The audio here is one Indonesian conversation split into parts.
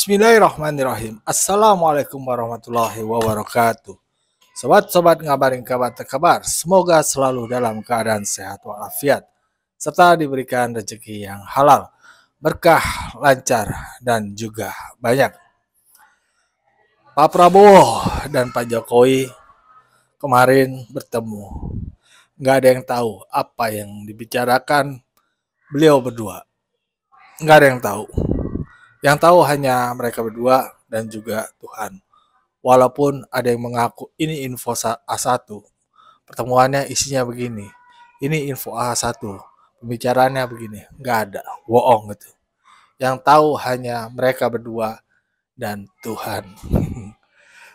Bismillahirrahmanirrahim. Assalamualaikum warahmatullahi wabarakatuh. Sobat-sobat ngabarin kabar terkabar, semoga selalu dalam keadaan sehat walafiat, serta diberikan rezeki yang halal, berkah, lancar, dan juga banyak. Pak Prabowo dan Pak Jokowi kemarin bertemu. Nggak ada yang tahu apa yang dibicarakan beliau berdua. Nggak ada yang tahu. Yang tahu hanya mereka berdua dan juga Tuhan. Walaupun ada yang mengaku ini info A1, pertemuannya isinya begini. Ini info A1, pembicaraannya begini. Nggak ada, bohong gitu. Yang tahu hanya mereka berdua dan Tuhan.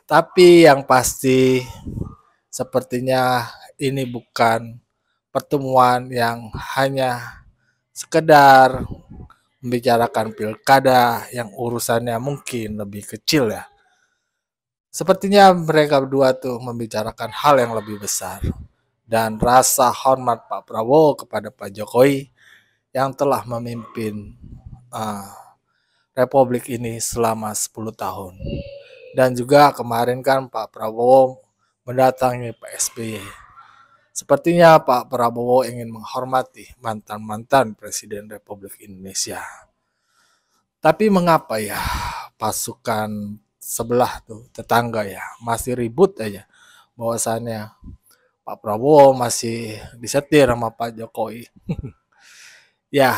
Tapi yang pasti sepertinya ini bukan pertemuan yang hanya sekedar membicarakan pilkada yang urusannya mungkin lebih kecil ya. Sepertinya mereka berdua tuh membicarakan hal yang lebih besar. Dan rasa hormat Pak Prabowo kepada Pak Jokowi yang telah memimpin Republik ini selama 10 tahun. Dan juga kemarin kan Pak Prabowo mendatangi Pak SBY. Sepertinya Pak Prabowo ingin menghormati mantan-mantan Presiden Republik Indonesia. Tapi mengapa ya pasukan sebelah tuh tetangga ya masih ribut aja bahwasannya Pak Prabowo masih disetir sama Pak Jokowi. Ya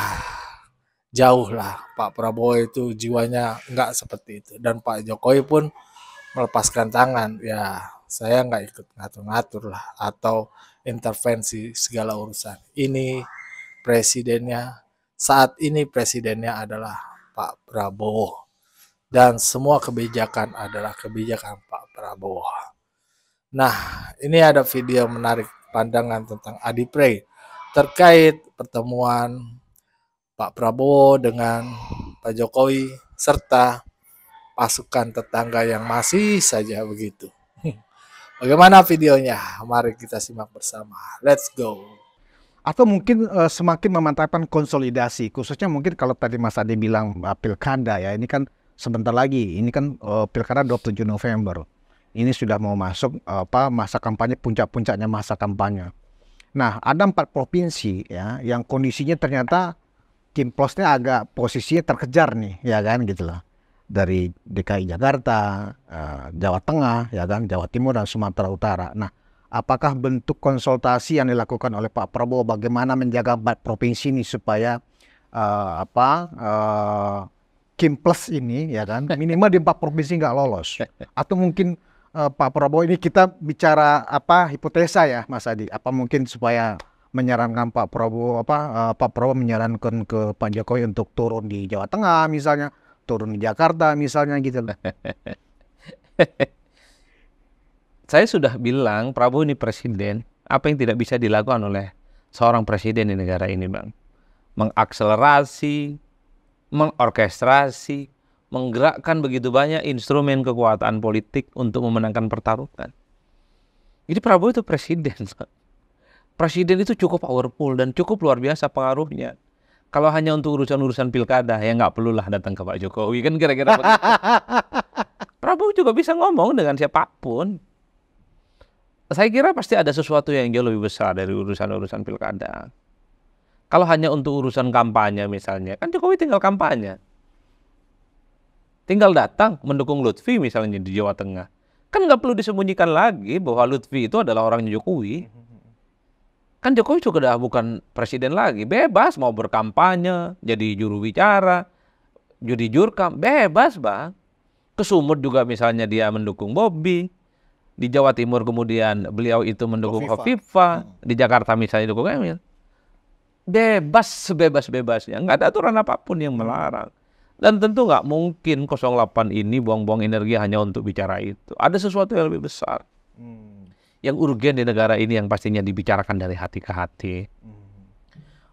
jauh lah, Pak Prabowo itu jiwanya nggak seperti itu, dan Pak Jokowi pun melepaskan tangan. Ya saya nggak ikut ngatur-ngatur lah atau intervensi segala urusan. Ini presidennya, saat ini presidennya adalah Pak Prabowo. Dan semua kebijakan adalah kebijakan Pak Prabowo. Nah, ini ada video menarik pandangan tentang Adipray terkait pertemuan Pak Prabowo dengan Pak Jokowi serta pasukan tetangga yang masih saja begitu. Bagaimana videonya? Mari kita simak bersama. Let's go. Atau mungkin semakin memantapkan konsolidasi, khususnya mungkin kalau tadi Mas Adi bilang pilkada ya, ini kan sebentar lagi, ini kan pilkada 27 November. Ini sudah mau masuk masa kampanye, puncak-puncaknya masa kampanye. Nah, ada 4 provinsi ya yang kondisinya ternyata kimplosnya agak posisinya terkejar nih, ya kan gitu loh. Dari DKI Jakarta, Jawa Tengah, ya kan, Jawa Timur dan Sumatera Utara. Nah, apakah bentuk konsultasi yang dilakukan oleh Pak Prabowo bagaimana menjaga 4 provinsi ini supaya Kimples ini ya kan minimal di 4 provinsi nggak lolos, atau mungkin Pak Prabowo ini, kita bicara hipotesa ya Mas Adi, apa mungkin supaya menyarankan Pak Prabowo Pak Prabowo menyarankan ke Pak Jokowi untuk turun di Jawa Tengah misalnya, turun di Jakarta misalnya gitu loh. Saya sudah bilang Prabowo ini presiden, apa yang tidak bisa dilakukan oleh seorang presiden di negara ini, Bang? Mengakselerasi, mengorkestrasi, menggerakkan begitu banyak instrumen kekuatan politik untuk memenangkan pertarungan. Jadi Prabowo itu presiden. Presiden itu cukup powerful dan cukup luar biasa pengaruhnya. Kalau hanya untuk urusan-urusan pilkada, ya nggak perlulah datang ke Pak Jokowi, kan kira-kira begitu. Prabowo juga bisa ngomong dengan siapapun. Saya kira pasti ada sesuatu yang jauh lebih besar dari urusan-urusan pilkada. Kalau hanya untuk urusan kampanye misalnya, kan Jokowi tinggal kampanye. Tinggal datang mendukung Lutfi misalnya di Jawa Tengah. Kan nggak perlu disembunyikan lagi bahwa Lutfi itu adalah orangnya Jokowi. Kan Jokowi juga udah bukan presiden lagi. Bebas mau berkampanye, jadi juru bicara, jadi jurkam. Bebas, Bang. Ke Sumut juga misalnya dia mendukung Bobi. Di Jawa Timur kemudian beliau itu mendukung Khofifah. Di Jakarta misalnya dukung Emil. Bebas sebebas-bebasnya. Nggak ada aturan apapun yang melarang. Dan tentu nggak mungkin 08 ini buang-buang energi hanya untuk bicara itu. Ada sesuatu yang lebih besar. Yang urgen di negara ini yang pastinya dibicarakan dari hati ke hati.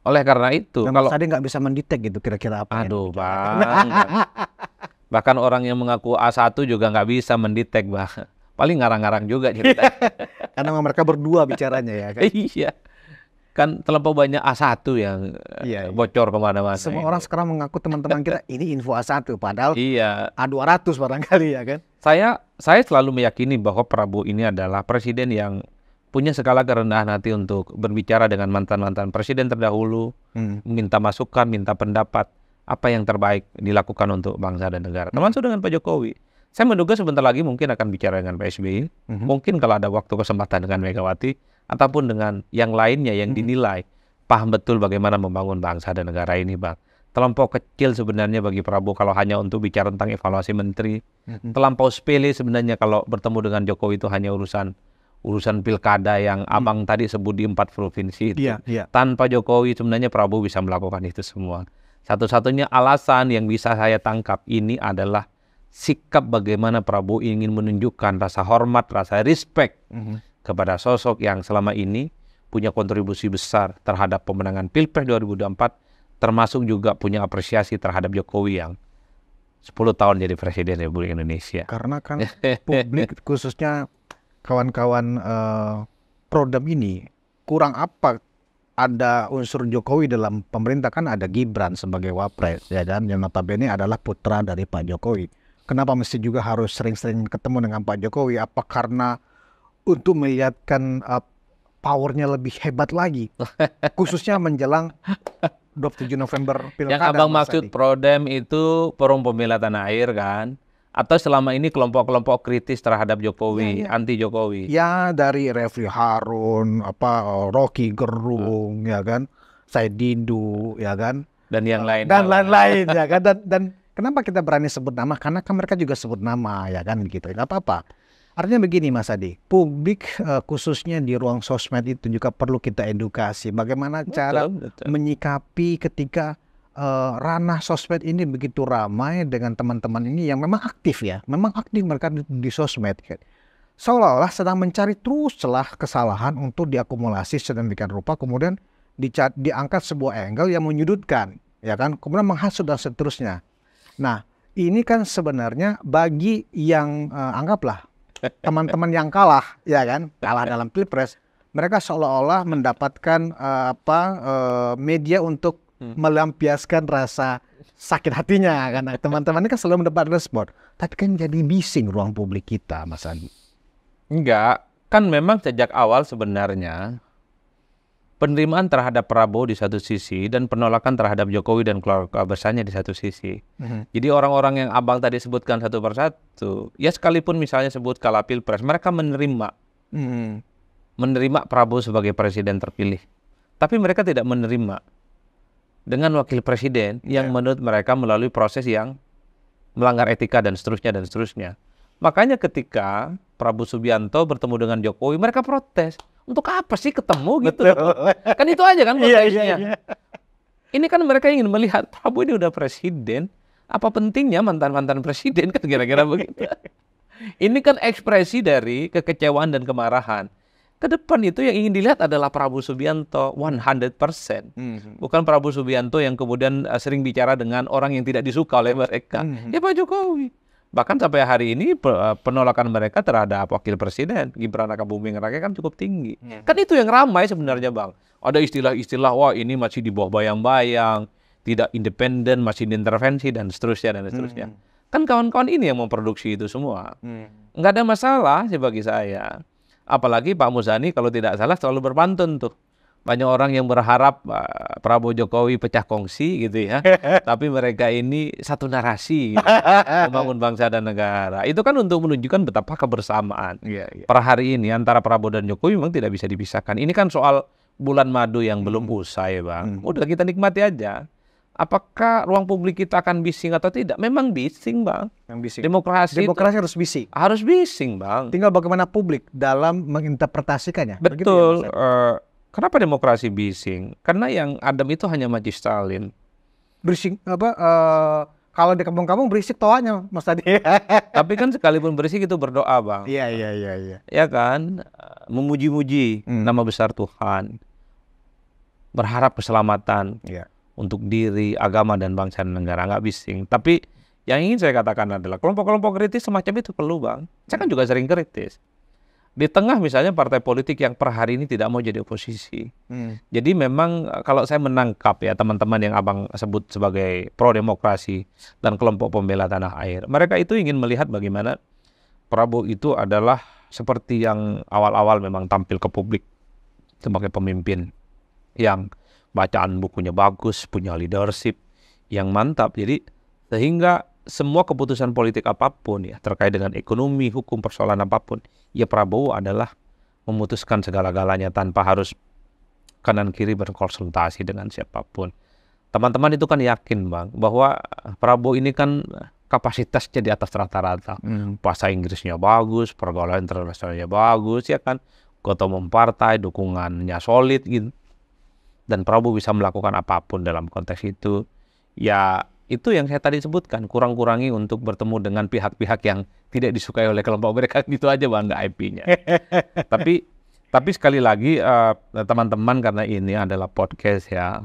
Oleh karena itu, kalau tadi nggak bisa mendetek gitu kira-kira apa. Aduh, Bang. Bahkan orang yang mengaku A1 juga nggak bisa mendetek, Bang. Paling ngarang-ngarang juga ceritanya. Karena mereka berdua bicaranya ya kan. Iya. Kan terlampau banyak A1 yang Iya, iya. bocor kemana-mana. Semua orang sekarang mengaku teman-teman kita ini info A1, padahal Iya, A200 barangkali ya kan. saya selalu meyakini bahwa Prabowo ini adalah presiden yang punya segala kerendahan hati untuk berbicara dengan mantan-mantan presiden terdahulu, minta masukan, minta pendapat, apa yang terbaik dilakukan untuk bangsa dan negara. Termasuk dengan Pak Jokowi. Saya menduga sebentar lagi mungkin akan bicara dengan Pak SBY, mungkin kalau ada waktu kesempatan dengan Megawati, ataupun dengan yang lainnya yang dinilai paham betul bagaimana membangun bangsa dan negara ini, Bang. Terlampau kecil sebenarnya bagi Prabowo kalau hanya untuk bicara tentang evaluasi menteri. Terlampau sepele sebenarnya kalau bertemu dengan Jokowi itu hanya urusan pilkada yang abang tadi sebut di 4 provinsi itu. Iya, iya. Tanpa Jokowi sebenarnya Prabowo bisa melakukan itu semua. Satu-satunya alasan yang bisa saya tangkap ini adalah sikap bagaimana Prabowo ingin menunjukkan rasa hormat, rasa respect kepada sosok yang selama ini punya kontribusi besar terhadap pemenangan Pilpres 2024, termasuk juga punya apresiasi terhadap Jokowi yang 10 tahun jadi Presiden Republik Indonesia. Karena kan publik khususnya kawan-kawan Prodam ini kurang apa ada unsur Jokowi dalam pemerintah, kan ada Gibran sebagai wapres ya, dan yang notabene adalah putra dari Pak Jokowi. Kenapa mesti juga harus sering-sering ketemu dengan Pak Jokowi? Apa karena untuk melihatkan powernya lebih hebat lagi, khususnya menjelang 27 November pilkada? Yang abang Mas maksud Adi? Prodem itu Forum Pembela Tanah Air kan? Atau selama ini kelompok-kelompok kritis terhadap Jokowi, anti Jokowi? Ya, dari Refli Harun, Rocky Gerung, ya kan, Said Didu, ya kan, Dan yang lain. dan lain-lain, ya kan. Dan kenapa kita berani sebut nama? Karena kan mereka juga sebut nama, ya kan, gitu. Nggak apa-apa. Artinya begini, Mas Adi, publik khususnya di ruang sosmed itu juga perlu kita edukasi. Bagaimana cara menyikapi ketika ranah sosmed ini begitu ramai dengan teman-teman ini yang memang aktif ya, memang aktif mereka di sosmed, kan. Seolah-olah sedang mencari terus celah kesalahan untuk diakumulasi sedemikian rupa, kemudian diangkat sebuah angle yang menyudutkan, ya kan, kemudian menghasut dan seterusnya. Nah, ini kan sebenarnya bagi yang anggaplah teman-teman yang kalah, ya kan, kalah dalam Pilpres, mereka seolah-olah mendapatkan media untuk melampiaskan rasa sakit hatinya, karena teman-teman ini kan selalu mendapat respon, tapi kan jadi bising ruang publik kita, Mas Adi. Enggak, kan memang sejak awal sebenarnya penerimaan terhadap Prabowo di satu sisi dan penolakan terhadap Jokowi dan keluarga besarnya di satu sisi. Jadi orang-orang yang abang tadi sebutkan satu persatu, ya sekalipun misalnya sebut kalah Pilpres, mereka menerima Prabowo sebagai presiden terpilih. Tapi mereka tidak menerima dengan wakil presiden yang menurut mereka melalui proses yang melanggar etika dan seterusnya dan seterusnya. Makanya ketika Prabowo Subianto bertemu dengan Jokowi, mereka protes. Untuk apa sih ketemu gitu? Kan itu aja kan protesnya. Ini kan mereka ingin melihat Prabowo ini udah presiden, apa pentingnya mantan-mantan presiden, kan kira-kira begitu. Ini kan ekspresi dari kekecewaan dan kemarahan. Ke depan itu yang ingin dilihat adalah Prabowo Subianto 100%. Bukan Prabowo Subianto yang kemudian sering bicara dengan orang yang tidak disuka oleh mereka. Ya Pak Jokowi. Bahkan sampai hari ini penolakan mereka terhadap wakil presiden Gibran Rakabuming Raka kan cukup tinggi. Kan itu yang ramai sebenarnya, Bang. Ada istilah-istilah, wah ini masih di bawah bayang-bayang, tidak independen, masih diintervensi dan seterusnya dan seterusnya. Kan kawan-kawan ini yang memproduksi itu semua. Nggak ada masalah sih bagi saya. Apalagi Pak Muzani kalau tidak salah selalu berpantun tuh. Banyak orang yang berharap Prabowo Jokowi pecah kongsi gitu ya. Tapi mereka ini satu narasi gitu, membangun bangsa dan negara. Itu kan untuk menunjukkan betapa kebersamaan. Per hari ini antara Prabowo dan Jokowi memang tidak bisa dipisahkan. Ini kan soal bulan madu yang belum usai, Bang. Udah kita nikmati aja. Apakah ruang publik kita akan bising atau tidak? Memang bising, Bang. Demokrasi harus bising. Harus bising, Bang. Tinggal bagaimana publik dalam menginterpretasikannya. Betul. Begitu ya, kenapa demokrasi bising? Karena yang adem itu hanya Maji Stalin. Berisik kalau di kampung-kampung berisik toanya, Mas tadi. Tapi kan sekalipun berisik itu berdoa, Bang. Iya. Ya kan? Memuji-muji nama besar Tuhan. Berharap keselamatan untuk diri, agama, dan bangsa dan negara. Nggak bising. Tapi yang ingin saya katakan adalah kelompok-kelompok kritis semacam itu perlu, Bang. Saya kan juga sering kritis. Di tengah misalnya partai politik yang per hari ini tidak mau jadi oposisi. Jadi memang kalau saya menangkap ya teman-teman yang abang sebut sebagai pro demokrasi dan kelompok pembela tanah air, mereka itu ingin melihat bagaimana Prabowo itu adalah seperti yang awal-awal memang tampil ke publik sebagai pemimpin yang bacaan bukunya bagus, punya leadership yang mantap. Jadi sehingga semua keputusan politik apapun ya terkait dengan ekonomi, hukum, persoalan apapun, ya Prabowo adalah memutuskan segala-galanya tanpa harus kanan kiri berkonsultasi dengan siapapun. Teman-teman itu kan yakin Bang bahwa Prabowo ini kan kapasitasnya di atas rata-rata. Bahasa Inggrisnya bagus, pergaulan internasionalnya bagus ya kan. Ketua umum partai, dukungannya solid gitu. Dan Prabowo bisa melakukan apapun dalam konteks itu. Ya itu yang saya tadi sebutkan, kurang-kurangi untuk bertemu dengan pihak-pihak yang tidak disukai oleh kelompok mereka, gitu aja Bang, nggak IP-nya. Tapi sekali lagi teman-teman, karena ini adalah podcast ya,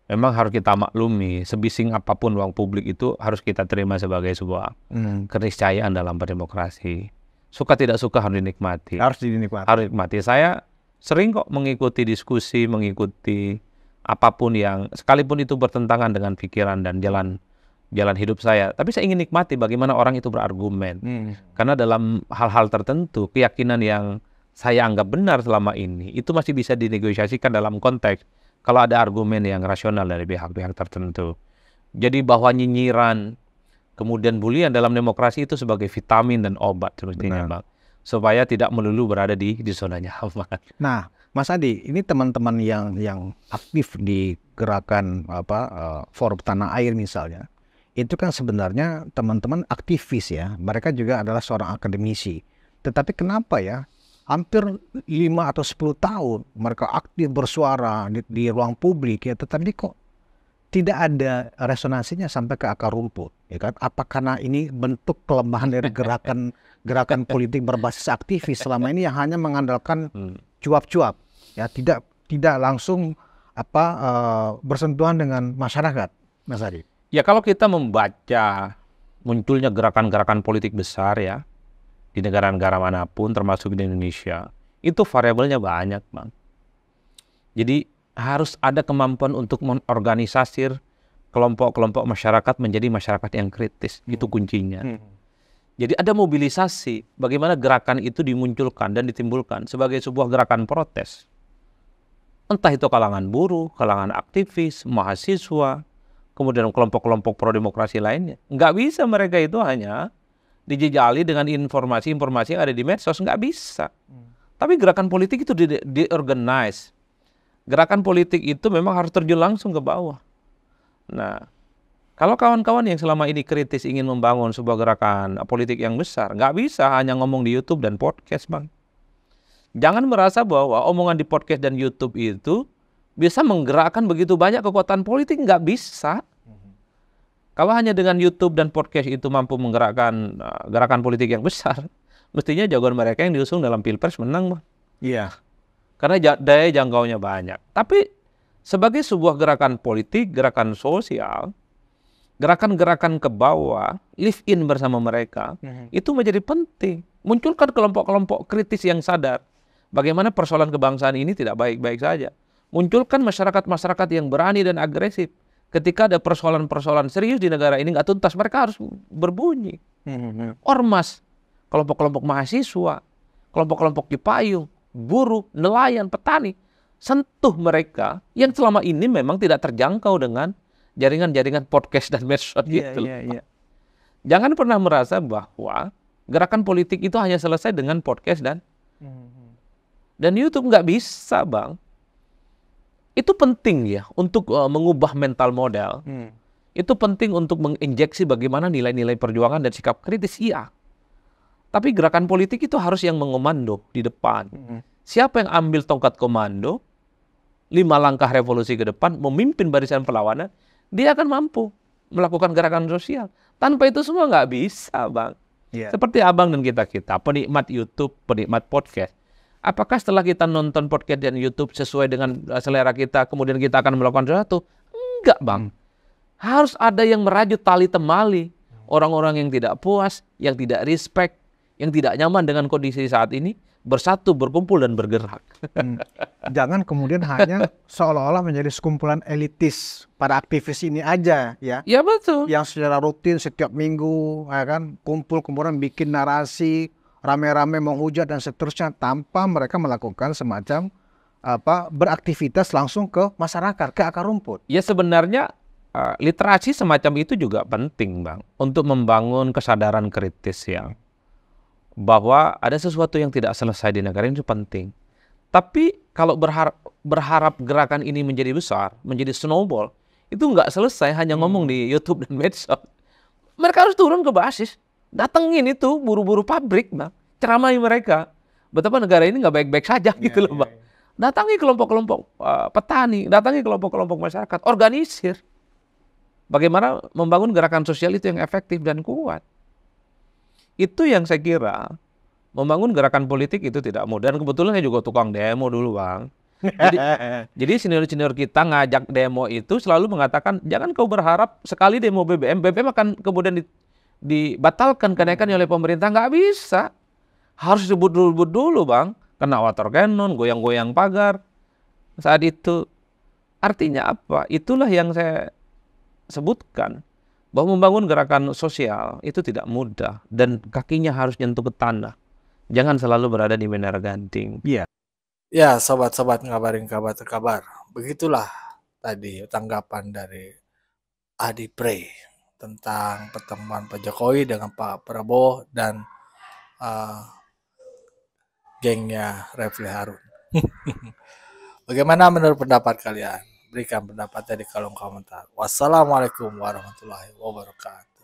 memang harus kita maklumi, sebising apapun ruang publik itu harus kita terima sebagai sebuah keniscayaan dalam berdemokrasi. Suka tidak suka harus dinikmati. Harus dinikmati. Harus dinikmati. Saya sering kok mengikuti diskusi, mengikuti apapun yang sekalipun itu bertentangan dengan pikiran dan jalan hidup saya. Tapi saya ingin nikmati bagaimana orang itu berargumen. Karena dalam hal-hal tertentu, keyakinan yang saya anggap benar selama ini, itu masih bisa dinegosiasikan dalam konteks kalau ada argumen yang rasional dari pihak-pihak tertentu. Jadi bahwa nyinyiran, kemudian bulian dalam demokrasi itu sebagai vitamin dan obat sebetulnya Bang. Supaya tidak melulu berada di zona nyaman. Nah, Mas Adi, ini teman-teman yang aktif di gerakan Forum Tanah Air misalnya, itu kan sebenarnya teman-teman aktivis ya, mereka juga adalah seorang akademisi. Tetapi kenapa ya, hampir 5 atau 10 tahun mereka aktif bersuara di ruang publik ya, tetapi kok tidak ada resonansinya sampai ke akar rumput, ya kan? Apa karena ini bentuk kelemahan dari gerakan politik berbasis aktivis selama ini yang hanya mengandalkan cuap-cuap, ya tidak langsung bersentuhan dengan masyarakat, Mas Adi? Ya kalau kita membaca munculnya gerakan-gerakan politik besar ya di negara-negara manapun, termasuk di Indonesia, itu variabelnya banyak, Bang. Jadi harus ada kemampuan untuk mengorganisir kelompok-kelompok masyarakat menjadi masyarakat yang kritis. Itu kuncinya. Jadi ada mobilisasi, bagaimana gerakan itu dimunculkan dan ditimbulkan sebagai sebuah gerakan protes. Entah itu kalangan buruh, kalangan aktivis, mahasiswa, kemudian kelompok-kelompok pro-demokrasi lainnya. Nggak bisa mereka itu hanya dijejali dengan informasi-informasi yang ada di medsos, nggak bisa. Tapi gerakan politik itu di-organize. Gerakan politik itu memang harus terjun langsung ke bawah. Nah, kalau kawan-kawan yang selama ini kritis ingin membangun sebuah gerakan politik yang besar, nggak bisa hanya ngomong di YouTube dan podcast, Bang. Jangan merasa bahwa omongan di podcast dan YouTube itu bisa menggerakkan begitu banyak kekuatan politik, nggak bisa. Kalau hanya dengan YouTube dan podcast itu mampu menggerakkan gerakan politik yang besar, mestinya jagoan mereka yang diusung dalam Pilpres menang, Bang. Iya. Karena daya jangkaunya banyak. Tapi sebagai sebuah gerakan politik, gerakan sosial, gerakan-gerakan ke bawah, live in bersama mereka, itu menjadi penting. Munculkan kelompok-kelompok kritis yang sadar bagaimana persoalan kebangsaan ini tidak baik-baik saja. Munculkan masyarakat-masyarakat yang berani dan agresif. Ketika ada persoalan-persoalan serius di negara ini nggak tuntas, mereka harus berbunyi. Ormas, kelompok-kelompok mahasiswa, kelompok-kelompok di payung, buruh, nelayan, petani, sentuh mereka yang selama ini memang tidak terjangkau dengan jaringan-jaringan podcast dan medsos gitu. Jangan pernah merasa bahwa gerakan politik itu hanya selesai dengan podcast dan YouTube. Nggak bisa, Bang. Itu penting ya untuk mengubah mental model. Itu penting untuk menginjeksi bagaimana nilai-nilai perjuangan dan sikap kritis, iya. Tapi gerakan politik itu harus yang mengomando di depan. Siapa yang ambil tongkat komando, 5 langkah revolusi ke depan, memimpin barisan perlawanan, dia akan mampu melakukan gerakan sosial. Tanpa itu semua nggak bisa, Bang. Seperti abang dan kita-kita, penikmat YouTube, penikmat podcast. Apakah setelah kita nonton podcast dan YouTube sesuai dengan selera kita, kemudian kita akan melakukan sesuatu? Enggak, Bang. Harus ada yang merajut tali temali. Orang-orang yang tidak puas, yang tidak respect, yang tidak nyaman dengan kondisi saat ini, bersatu, berkumpul dan bergerak. Jangan kemudian hanya seolah-olah menjadi sekumpulan elitis pada aktivis ini aja ya. Ya betul. Yang secara rutin setiap minggu ya kan kumpul kemudian bikin narasi rame-rame menghujat dan seterusnya tanpa mereka melakukan semacam beraktivitas langsung ke masyarakat, ke akar rumput. Ya sebenarnya literasi semacam itu juga penting, Bang, untuk membangun kesadaran kritis ya. Bahwa ada sesuatu yang tidak selesai di negara ini itu penting. Tapi kalau berharap gerakan ini menjadi besar, menjadi snowball, itu nggak selesai hanya ngomong di YouTube dan medsos. Mereka harus turun ke basis, datengin itu buru-buru pabrik, Bang, ceramai mereka. Betapa negara ini nggak baik-baik saja gitu loh, Bang. Datangi kelompok-kelompok petani, datangi kelompok-kelompok masyarakat, organisir. Bagaimana membangun gerakan sosial itu yang efektif dan kuat. Itu yang saya kira membangun gerakan politik itu tidak mudah. Dan kebetulan saya juga tukang demo dulu, Bang. Jadi senior-senior kita ngajak demo itu selalu mengatakan, jangan kau berharap sekali demo BBM akan kemudian dibatalkan kenaikannya oleh pemerintah. Nggak bisa. Harus disebut dulu, Bang. Kena water cannon, goyang-goyang pagar. Saat itu. Artinya apa? Itulah yang saya sebutkan. Bahwa membangun gerakan sosial itu tidak mudah dan kakinya harus nyentuh ke tanah. Jangan selalu berada di menara ganting. Iya. Ya, sobat-sobat ngabarin kabar terkabar. Begitulah tadi tanggapan dari Adi Pre tentang pertemuan Pak Jokowi dengan Pak Prabowo dan gengnya Refli Harun. Bagaimana menurut pendapat kalian? Berikan pendapatnya di kolom komentar. Wassalamualaikum warahmatullahi wabarakatuh.